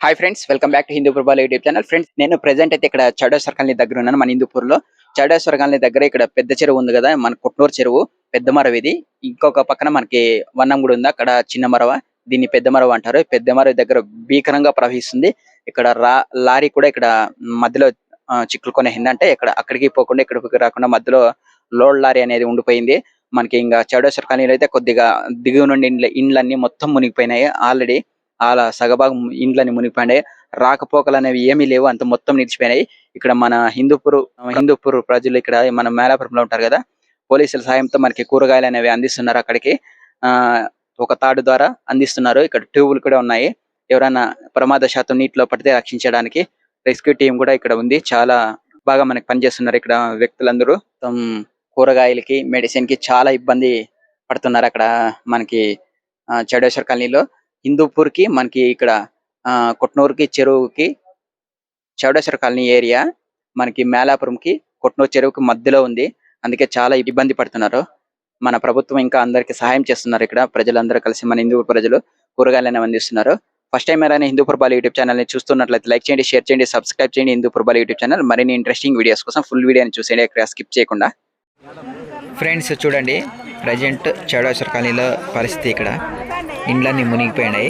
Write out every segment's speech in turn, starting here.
Hi friends, welcome back to హిందూపుర్బాలు YouTube channel. Friends, నేను present అయితే ఇక్కడ చౌడేశ్వర కాలనీ దగ్గర ఉన్నాను. మన హిందూపూర్లో చౌడేశ్వర కాలనీ దగ్గర ఇక్కడ పెద్ద చెరువు ఉంది కదా, మన కొట్నూరు చెరువు. పెద్ద మరవ ఇది. ఇంకొక పక్కన మనకి వన్నం కూడా ఉంది, అక్కడ చిన్న మరవ. దీన్ని పెద్ద మరవ అంటారు. పెద్ద మరవ దగ్గర భీకరంగా ప్రవహిస్తుంది. ఇక్కడ లారీ కూడా ఇక్కడ మధ్యలో చిక్కులుకొని అయిందంటే ఇక్కడ అక్కడికి పోకుండా ఇక్కడికి రాకుండా మధ్యలో లోడ్ లారీ అనేది ఉండిపోయింది. మనకి ఇంకా చౌడేశ్వర కాలనీలో అయితే కొద్దిగా దిగువ నుండి ఇండ్లన్నీ మొత్తం మునిగిపోయినాయి. ఆల్రెడీ అలా సగభాగం ఇండ్లని మునిగిపోయినాయి. రాకపోకలు అనేవి ఏమీ లేవు, అంత మొత్తం నిలిచిపోయినాయి. ఇక్కడ మన హిందూపూర్ ప్రజలు ఇక్కడ మన మేలాపురంలో ఉంటారు కదా, పోలీసుల సాయంతో మనకి కూరగాయలు అనేవి అందిస్తున్నారు. అక్కడికి ఒక తాడు ద్వారా అందిస్తున్నారు. ఇక్కడ ట్యూబులు కూడా ఉన్నాయి. ఎవరైనా ప్రమాదశాతం నీటిలో పడితే రక్షించడానికి రెస్క్యూ టీం కూడా ఇక్కడ ఉంది. చాలా బాగా మనకి పనిచేస్తున్నారు ఇక్కడ వ్యక్తులందరూ. కూరగాయలకి మెడిసిన్ కి చాలా ఇబ్బంది పడుతున్నారు అక్కడ మనకి చౌడేశ్వర కాలనీలో. హిందూపూర్ కి మనకి ఇక్కడ కొట్నూరుకి చెరువుకి చౌడేశ్వర కాలనీ ఏరియా మనకి మేలాపురంకి కొట్నూరు చెరువుకి మధ్యలో ఉంది. అందుకే చాలా ఇబ్బంది పడుతున్నారు. మన ప్రభుత్వం ఇంకా అందరికి సహాయం చేస్తున్నారు. ఇక్కడ ప్రజలందరూ కలిసి మన హిందూపూర్ ప్రజలు కూరగాయలను అందిస్తున్నారు. ఫస్ట్ టైం ఏరైనా హిందూపుర్బాలు యూట్యూబ్ ఛానల్ ని చూస్తున్నట్లయితే లైక్ చేయండి, షేర్ చేయండి, సబ్స్క్రైబ్ చేయండి. హిందూపుర్బాలు యూట్యూబ్ ఛానల్ మరిన్ని ఇంట్రెస్టింగ్ వీడియోస్ కోసం ఫుల్ వీడియోని చూసేయండి, ఎక్కడ స్కిప్ చేయకుండా. ఫ్రెండ్స్ చూడండి, ప్రజెంట్ చౌడేశ్వర కాలనీలో పరిస్థితి. ఇక్కడ ఇండ్లన్నీ మునిగిపోయినాయి.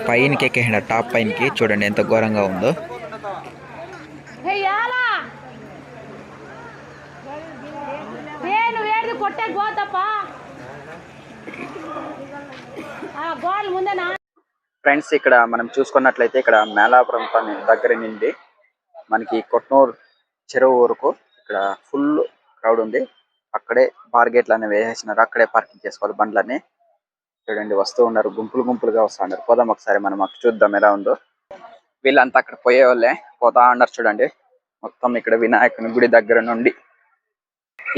పైనకి ఎక్కేయండి, టాప్ పైనకి చూడండి ఎంత ఘోరంగా ఉందో. ఫ్రెండ్స్, ఇక్కడ మనం చూసుకున్నట్లయితే ఇక్కడ మేలాపురం పని దగ్గర నుండి మనకి కొట్నూరు చెరువు వరకు ఇక్కడ ఫుల్ క్రౌడ్ ఉంది. అక్కడే బార్గేట్లు అనేవి వేసేసినారు. అక్కడే పార్కింగ్ చేసుకోవాలి బండ్లన్నీ. చూడండి వస్తూ ఉన్నారు, గుంపులు గుంపులుగా వస్తూ ఉన్నారు. పోదాం ఒకసారి మనం చూద్దాం ఎలా ఉందో. వీళ్ళంతా అక్కడ పోయే వాళ్ళే పోతా ఉన్నారు. చూడండి మొత్తం ఇక్కడ వినాయకుని గుడి దగ్గర నుండి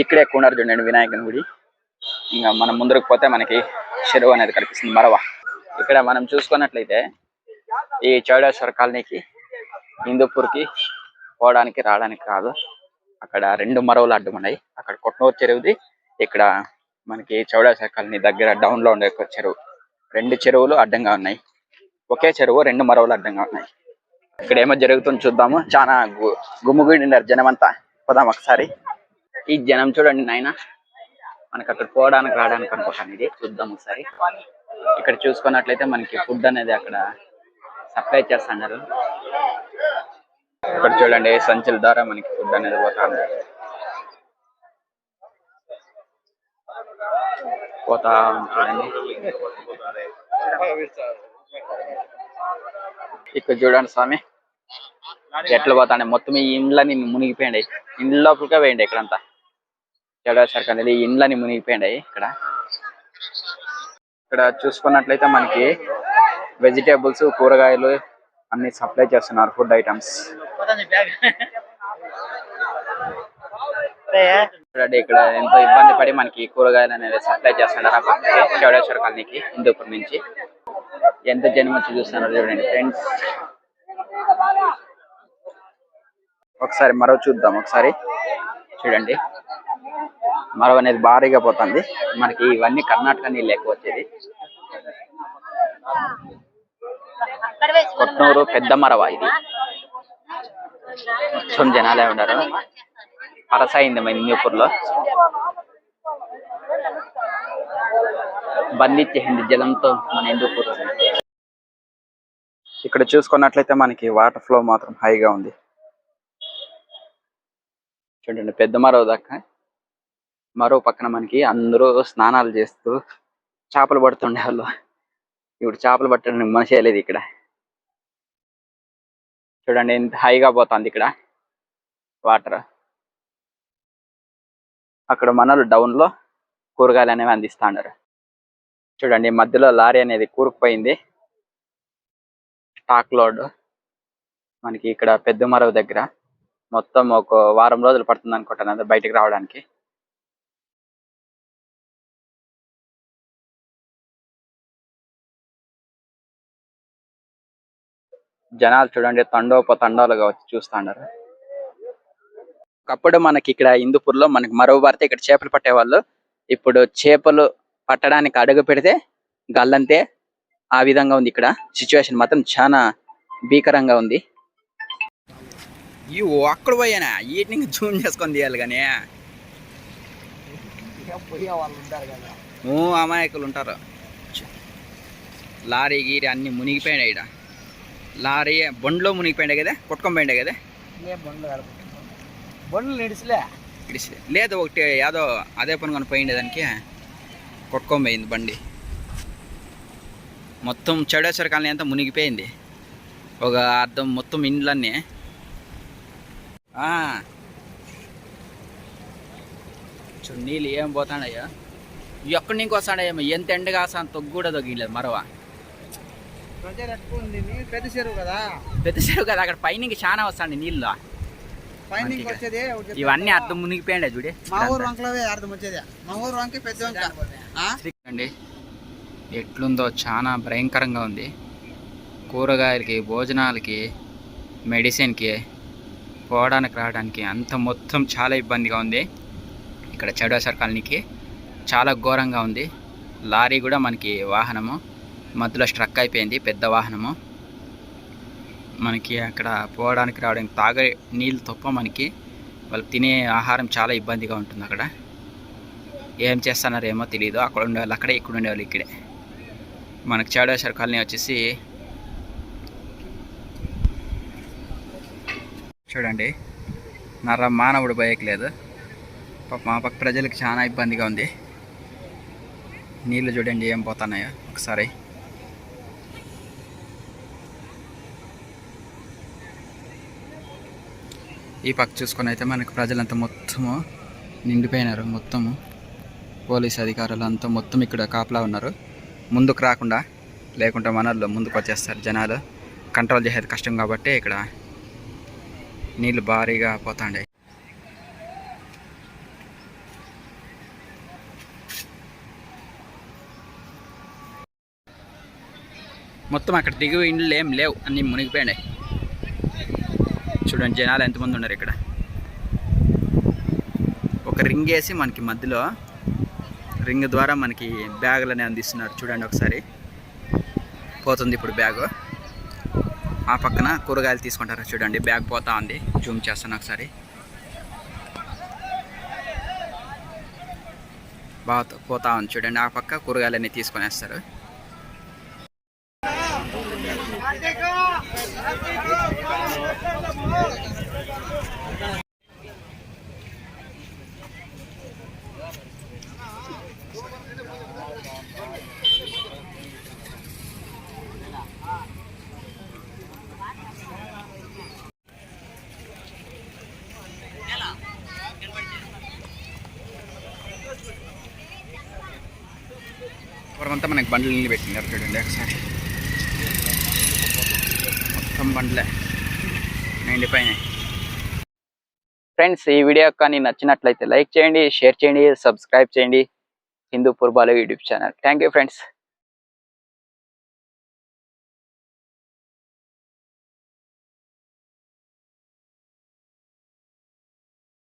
ఇక్కడే ఎక్కువ ఉన్నారు. చూడండి వినాయకుని గుడి. ఇంకా మనం ముందుకు పోతే మనకి చెరువు అనేది కనిపిస్తుంది, మరవ. ఇక్కడ మనం చూసుకున్నట్లయితే ఈ చౌడేశ్వర కాలనీకి హిందూపూర్కి పోవడానికి రావడానికి కాదు, అక్కడ రెండు మరవలు అడ్డం ఉన్నాయి. అక్కడ కొట్నూరు చెరువుది, ఇక్కడ మనకి చౌడేశ్వర కాలనీ దగ్గర డౌన్ లో ఉండే చెరువు. రెండు చెరువులు అడ్డంగా ఉన్నాయి. ఒకే చెరువు రెండు మరవలు అడ్డంగా ఉన్నాయి. ఇక్కడ ఏమో జరుగుతుంది చూద్దాము. చాలా గుమ్ముగుడినారు జనం అంతా. పోదాం ఒకసారి. ఈ జనం చూడండి నాయన, మనకి అక్కడ పోవడానికి రావడానికి అనుకుంటాను. ఇది చూద్దాం ఒకసారి. ఇక్కడ చూసుకున్నట్లయితే మనకి ఫుడ్ అనేది అక్కడ సప్లై చేస్తున్నారు. ఇక్కడ చూడండి సంచుల ద్వారా మనకి ఫుడ్ అనేది పోతుంది. చూడండి ఇక్కడ చూడండి స్వామి ఎట్లా పోతాండి. మొత్తం ఈ ఇండ్లని మునిగిపోయింది. ఇండ్ల లోపలికే పోయింది ఇక్కడంతా. చౌడేశ్వర కాలనీ ఈ ఇండ్లని మునిగిపోయింది. ఇక్కడ చూసుకున్నట్లయితే మనకి వెజిటేబుల్స్ కూరగాయలు అన్ని సప్లై చేస్తున్నారు, ఫుడ్ ఐటమ్స్. చూడండి ఇక్కడ ఎంతో ఇబ్బంది పడి మనకి కూరగాయలు అనేది సప్లై చేస్తున్నారు చౌడేశ్వర కాలనీకి హిందూపూర్ నుంచి. ఎంత జనం వచ్చి చూస్తున్నారు చూడండి ఫ్రెండ్స్. ఒకసారి మరో చూద్దాం. ఒకసారి చూడండి మరో అనేది భారీగా పోతుంది. మనకి ఇవన్నీ కర్ణాటక నీళ్ళు ఎక్కువ వచ్చేది. కొట్నూరు పెద్ద మరవ ఇది. మొత్తం జనాలే ఉన్నారు. పరసైంది మన హిందూపూర్లో, బంధించేసింది జలంతో మన హిందూపూర్. ఇక్కడ చూసుకున్నట్లయితే మనకి వాటర్ ఫ్లో మాత్రం హైగా ఉంది. చూడండి పెద్ద మరో దాకా. మరో పక్కన మనకి అందరూ స్నానాలు చేస్తూ చేపలు పడుతుండే వాళ్ళు. ఇప్పుడు చేపలు పట్టడానికి మనిషి లేదు ఇక్కడ. చూడండి ఎంత హైగా పోతుంది ఇక్కడ వాటర్. అక్కడ మనలు డౌన్ లో కూరగాయలు అనేవి అందిస్తా ఉన్నారు. చూడండి మధ్యలో లారీ అనేది కూరుకుపోయింది, స్టాక్ లోడ్. మనకి ఇక్కడ పెద్ద మరవ దగ్గర మొత్తం ఒక వారం రోజులు పడుతుంది అనుకుంటాను బయటికి రావడానికి. జనాలు చూడండి తండోలుగా వచ్చి చూస్తున్నారు. ఒకప్పుడు మనకి ఇక్కడ హిందూపూర్ లో మనకి మరో భారత ఇక్కడ చేపలు పట్టేవాళ్ళు. ఇప్పుడు చేపలు పట్టడానికి అడుగు పెడితే గల్లంతే. ఆ విధంగా ఉంది ఇక్కడ సిచ్యువేషన్ మాత్రం చాలా భీకరంగా ఉంది. ఇవి అక్కడ పోయానా వీటిని జూమ్ చేసుకొని తీయాలి కానీ అమాయకులు ఉంటారు. లారీ గీరి అన్ని మునిగిపోయినాయి. ఇక్కడ లారీ బండ్లో మునిగిపోయినాయి కదా, కొట్టుకొని కదా. బండ్లు నిడిసిలే లేదు, ఒకటి ఏదో అదే పని కొని పోయిండే దానికి కొట్టుకొని పోయింది బండి. మొత్తం చెడేశ్వర కాలనీ అంతా మునిగిపోయింది. ఒక అర్థం మొత్తం ఇండ్లన్నీ నీళ్ళు ఏం పోతాడయ్యా, ఎక్కడి నుంచి వస్తాడయ్యా. ఎంత ఎండ కాస్త తొగ్గు కూడా తొగ్గిలేదు మరవ. పెద్ద చెరువు కదా, అక్కడ పైన చాలా వస్తాండి నీళ్ళు. ఇవన్నీ అర్థం మునిగిపోయిండే చూడే. మా ఊరు వంకలవే అర్థం వచ్చేది. మా ఊరు వంక పెద్ద అండి ఎట్లుందో చాలా భయంకరంగా ఉంది. కూరగాయలకి, భోజనాలకి, మెడిసిన్కి, పోవడానికి రావడానికి అంత మొత్తం చాలా ఇబ్బందిగా ఉంది. ఇక్కడ చెడేశ్వర కాలనీకి చాలా ఘోరంగా ఉంది. లారీ కూడా మనకి వాహనము మధ్యలో స్ట్రక్ అయిపోయింది, పెద్ద వాహనము. మనకి అక్కడ పోవడానికి రావడానికి తాగే నీళ్ళు తప్ప మనకి వాళ్ళకి తినే ఆహారం చాలా ఇబ్బందిగా ఉంటుంది. అక్కడ ఏం చేస్తున్నారేమో తెలియదు. అక్కడ ఉండేవాళ్ళు అక్కడే, ఇక్కడ ఉండేవాళ్ళు ఇక్కడే. మనకి చెడేశ్వర కాలనీ వచ్చేసి చూడండి, మానవుడు బయకలేదు. మా పక్క ప్రజలకు చాలా ఇబ్బందిగా ఉంది. నీళ్ళు చూడండి ఏం పోతున్నాయో ఒకసారి. ఈ పక్క చూసుకొని అయితే మనకు ప్రజలంతా మొత్తము నిండిపోయినారు. మొత్తము పోలీస్ అధికారులు అంతా మొత్తం ఇక్కడ కాపలా ఉన్నారు. ముందుకు రాకుండా, లేకుంటే మనల్లో ముందుకు వచ్చేస్తారు జనాలు. కంట్రోల్ చేసేది కష్టం కాబట్టి ఇక్కడ నీళ్ళు భారీగా పోతాండే. మొత్తం అక్కడ దిగు ఇండ్లు ఏం లేవు, అన్నీ మునిగిపోయినాయి. చూడండి జనాలు ఎంతమంది ఉన్నారు ఇక్కడ. ఒక రింగ్ వేసి మనకి మధ్యలో రింగ్ ద్వారా మనకి బ్యాగులని అందిస్తున్నారు. చూడండి ఒకసారి పోతుంది ఇప్పుడు బ్యాగు. ఆ పక్కన కూరగాయలు తీసుకుంటారు. చూడండి బ్యాగ్ పోతా ఉంది. జూమ్ చేస్తాను ఒకసారి. బాగా పోతా ఉంది చూడండి. ఆ పక్క కూరగాయలన్నీ తీసుకొనేస్తారు. అంతా మనకి బండ్లు నీళ్ళు పెట్టినారు. చూడండి ఒకసారి మొత్తం బండ్లే నిండిపోయినాయి. ఫ్రెండ్స్, ఈ వీడియో కానీ నచ్చినట్లయితే లైక్ చేయండి, షేర్ చేయండి, సబ్స్క్రైబ్ చేయండి Hindupur Balu YouTube channel. Thank you friends.